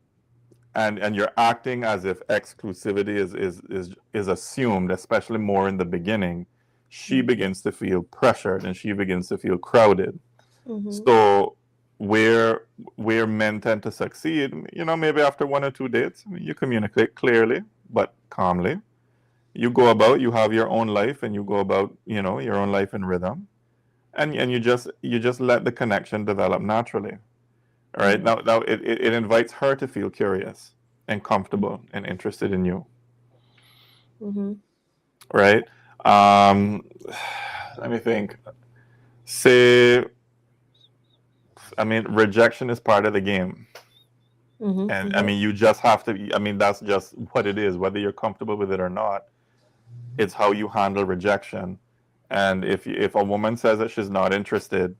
And you're acting as if exclusivity is assumed, especially more in the beginning. She begins to feel pressured and she begins to feel crowded. Mm-hmm. So where men tend to succeed, maybe after 1 or 2 dates, you communicate clearly but calmly. You go about, you have your own life, and you go about, your own life in rhythm, and you just let the connection develop naturally. All right. Mm-hmm. Now it invites her to feel curious and comfortable and interested in you. Mm-hmm. Right. Let me think. Say, rejection is part of the game. Mm-hmm. And Mm-hmm. you just have to, that's just what it is, whether you're comfortable with it or not. It's how you handle rejection. And if a woman says that she's not interested,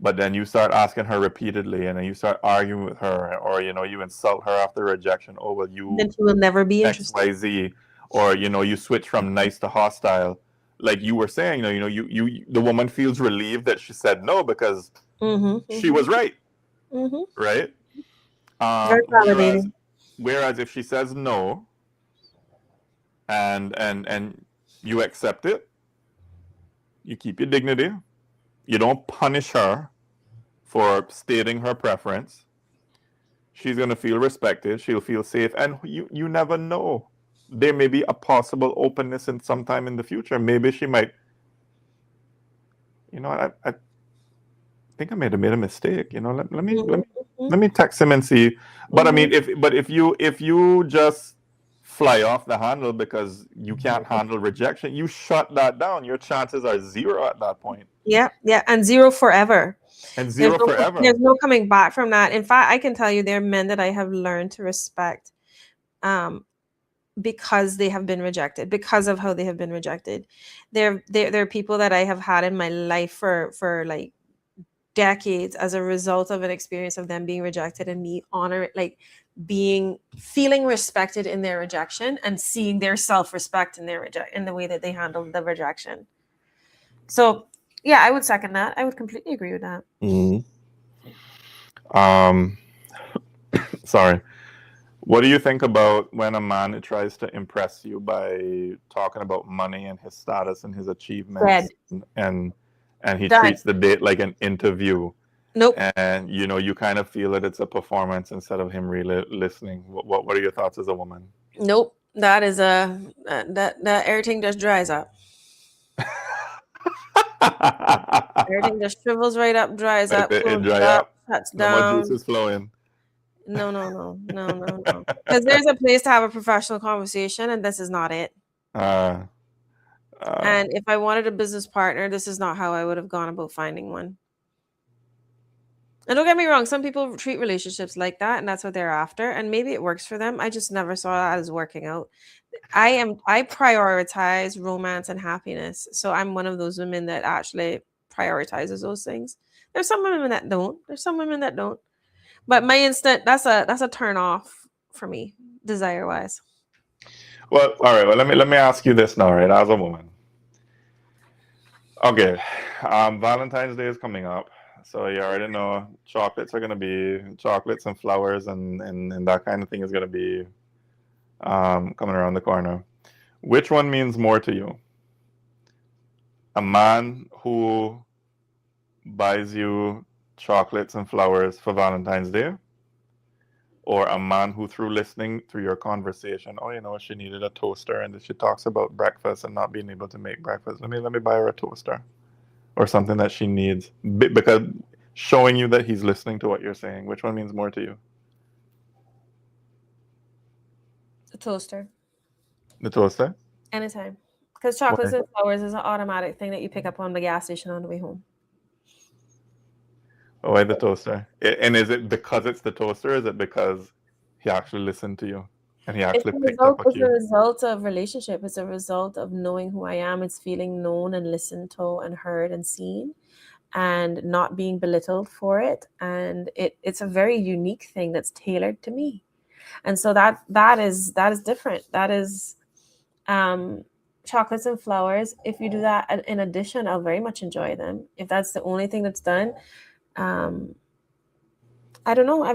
but then you start asking her repeatedly, and then you start arguing with her, or you insult her after rejection. Oh, well, you Then she will never be interested. XYZ, or you switch from nice to hostile. Like you were saying, the woman feels relieved that she said no because Mm-hmm. she was right, Mm-hmm. right? Very validating. Whereas if she says no, and you accept it, you keep your dignity. You don't punish her for stating her preference. She's going to feel respected. She'll feel safe. And you never know. There may be a possible openness in sometime in the future. Maybe she might, I think I made a mistake. Let me text him and see. But if you just fly off the handle because you can't handle rejection, you shut that down. Your chances are 0 at that point. Yeah, and 0 forever. And 0 forever. There's no coming back from that. In fact, I can tell you there are men that I have learned to respect because they have been rejected, because of how they have been rejected. There are people that I have had in my life for like decades as a result of an experience of them being rejected, and me feeling respected in their rejection and seeing their self-respect in the way that they handled the rejection. So Yeah, I would second that. I would completely agree with that. Um, sorry. What do you think about when a man tries to impress you by talking about money and his status and his Dead. achievements, and he Done. treats the date like an interview, Nope. and you kind of feel that it's a performance instead of him really listening? What are your thoughts as a woman? Nope. That is that everything just dries up. Everything just shrivels right up, dries up, It closes dry up, up. shuts No more down. juices flowing. No. Because there's a place to have a professional conversation, and this is not it. uh, And if I wanted a business partner, this is not how I would have gone about finding one. And don't get me wrong, some people treat relationships like that, and that's what they're after. And maybe it works for them. I just never saw that as working out. I prioritize romance and happiness. So I'm one of those women that actually prioritizes those things. There's some women that don't. There's some women that don't. But my instant that's a turn off for me, desire wise. well, all right. Well, let me ask you this now, right? As a woman, okay. Valentine's Day is coming up, so you already know chocolates are gonna be chocolates and flowers, and that kind of thing is gonna be coming around the corner. Which one means more to you? A man who buys you chocolates and flowers for Valentine's Day, or a man who, through listening to your conversation, she needed a toaster, and she talks about breakfast and not being able to make breakfast. Let me buy her a toaster or something that she needs, because showing you that he's listening to what you're saying. Which one means more to you? A toaster. The toaster? Anytime. Because chocolates and flowers is an automatic thing that you pick up on the gas station on the way home. Oh, why the toaster? And is it because it's the toaster, or is it because he actually listened to you and he actually picked up a It's a cue? result of relationship. It's a result of knowing who I am. It's feeling known and listened to and heard and seen, and not being belittled for it. And it's a very unique thing that's tailored to me. And so that is different. That is chocolates and flowers. If you do that in addition, I'll very much enjoy them. If that's the only thing that's done, I don't know. I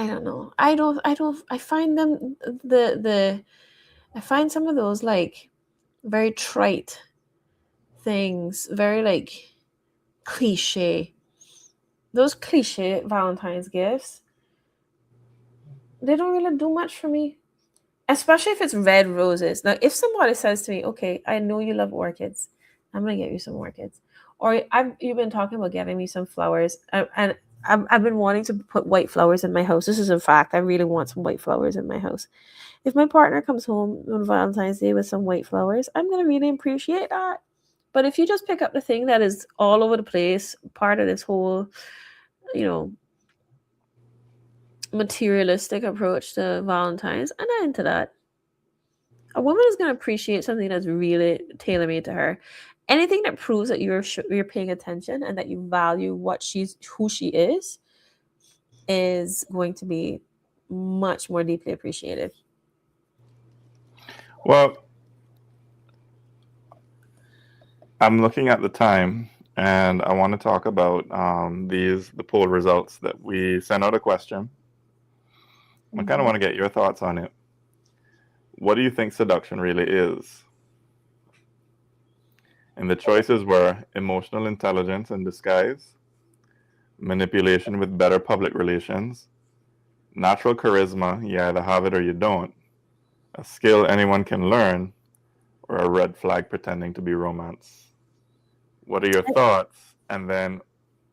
don't know. I find them I find some of those like very trite things, very like cliche. Those cliche Valentine's gifts, they don't really do much for me. Especially if it's red roses. Now, if somebody says to me, okay, I know you love orchids, I'm going to get you some orchids. Or you've been talking about getting me some flowers. And I've been wanting to put white flowers in my house. This is a fact. I really want some white flowers in my house. If my partner comes home on Valentine's Day with some white flowers, I'm going to really appreciate that. But if you just pick up the thing that is all over the place, part of this whole, materialistic approach to Valentine's, I'm not into that. A woman is going to appreciate something that's really tailor-made to her. Anything that proves that you're paying attention and that you value who she is going to be much more deeply appreciated. Well, I'm looking at the time, and I want to talk about the poll results that we sent out a question. I kind of want to get your thoughts on it. What do you think seduction really is? And the choices were emotional intelligence in disguise, manipulation with better public relations, natural charisma, you either have it or you don't, a skill anyone can learn, or a red flag pretending to be romance. What are your thoughts? And then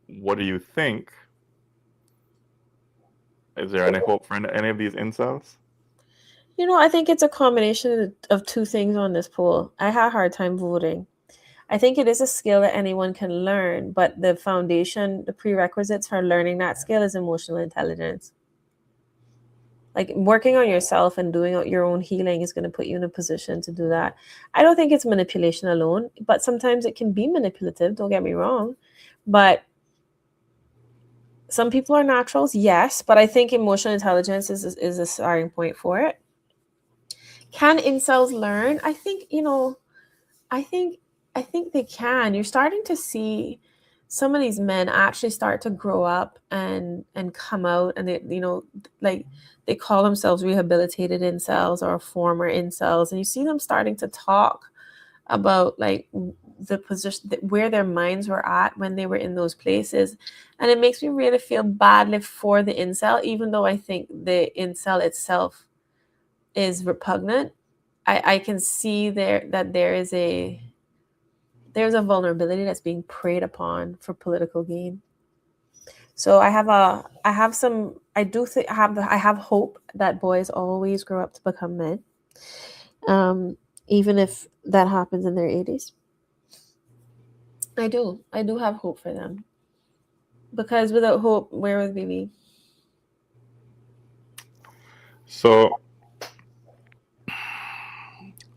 what do you think? Is there any hope for any of these incels? I think it's a combination of two things on this poll. I had a hard time voting. I think it is a skill that anyone can learn, but the foundation, the prerequisites for learning that skill is emotional intelligence. Like working on yourself and doing your own healing is going to put you in a position to do that. I don't think it's manipulation alone, but sometimes it can be manipulative. Don't get me wrong. But some people are naturals, yes, but I think emotional intelligence is a starting point for it. Can incels learn? I think, I think they can. You're starting to see some of these men actually start to grow up and come out, and they, you know, like they call themselves rehabilitated incels or former incels, and you see them starting to talk about like the position where their minds were at when they were in those places, and it makes me really feel badly for the incel, even though I think the incel itself is repugnant. I can see that there's a vulnerability that's being preyed upon for political gain. So I have hope that boys always grow up to become men, even if that happens in their 80s. I do have hope for them, because without hope, where would we be? So,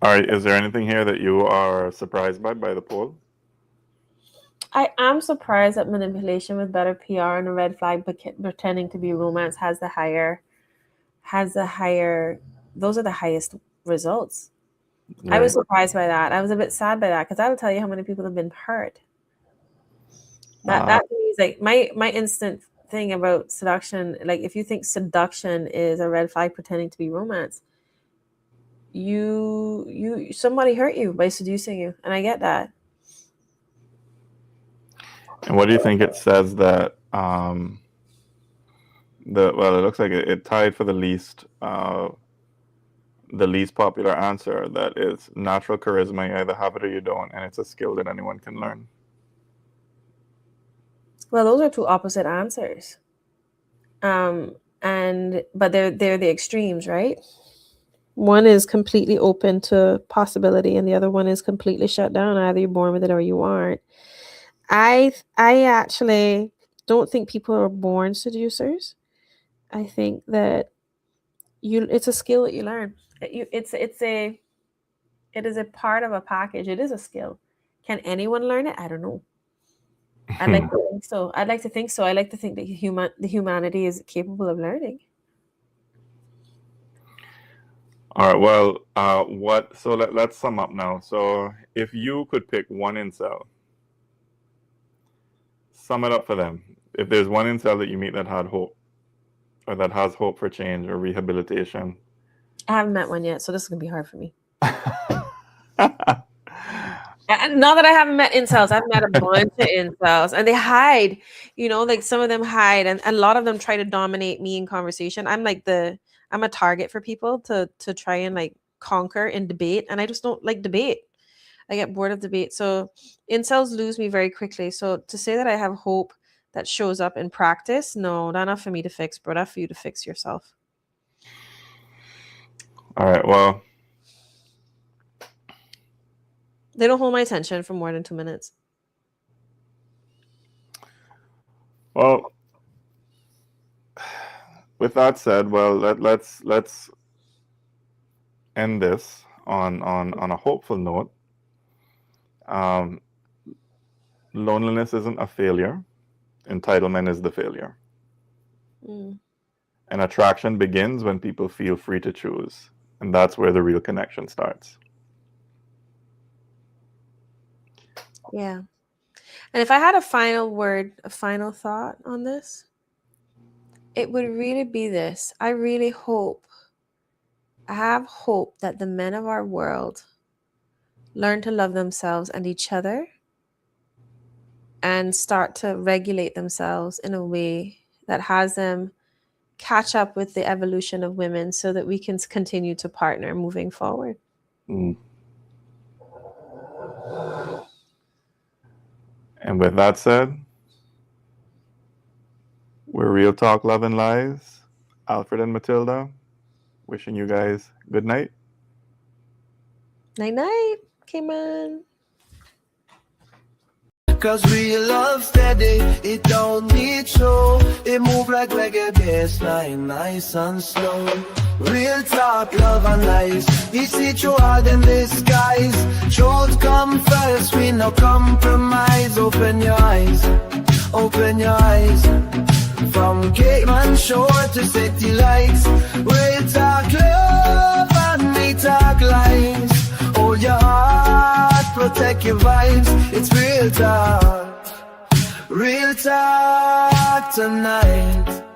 all right, is there anything here that you are surprised by the poll? I am surprised that manipulation with better PR and a red flag pretending to be romance has the higher. Those are the highest results. Right. I was surprised by that. I was a bit sad by that, because I will tell you how many people have been hurt. That is like my instant thing about seduction. Like, if you think seduction is a red flag pretending to be romance, somebody hurt you by seducing you, and I get that. And what do you think it says that it looks like it tied for the least popular answer, that is natural charisma. You either have it or you don't, and it's a skill that anyone can learn. Well, those are two opposite answers. But they're the extremes, right? One is completely open to possibility, and the other one is completely shut down. Either you're born with it or you aren't. I actually don't think people are born seducers. I think that it's a skill that you learn. It is a part of a package. It is a skill. Can anyone learn it? I don't know. I'd like to think so. I'd like to think so. I like to think that the humanity is capable of learning. All right. Well, so let's sum up now. So if you could pick one incel, sum it up for them. If there's one incel that you meet that had hope, or that has hope for change or rehabilitation. I haven't met one yet, so this is going to be hard for me. Not that I haven't met incels. I've met a bunch of incels, and they hide. You know, like some of them hide, and a lot of them try to dominate me in conversation. I'm a target for people to try and like conquer in debate, and I just don't like debate. I get bored of debate. So incels lose me very quickly. So to say that I have hope that shows up in practice, no, not enough for me to fix, but enough for you to fix yourself. All right, well. They don't hold my attention for more than 2 minutes. Well, with that said, well, let's end this on a hopeful note. Loneliness isn't a failure. Entitlement is the failure. And attraction begins when people feel free to choose. And that's where the real connection starts. Yeah. And if I had a final word, a final thought on this, it would really be this. I have hope that the men of our world learn to love themselves and each other, and start to regulate themselves in a way that has them catch up with the evolution of women, so that we can continue to partner moving forward. And with that said, we're Real Talk, Love and Lies. Alfred and Matilda, wishing you guys good night. Night night, Cayman. Cause real love steady, it don't need show. It move like reggae bassline, nice and slow. Real talk, love and lies. You see through all them disguise. Truth come first, we no compromise. Open your eyes, open your eyes. From Cayman Shore to City Lights. Real talk, love and me talk lies. Hold your heart, check your vibes. It's real talk tonight.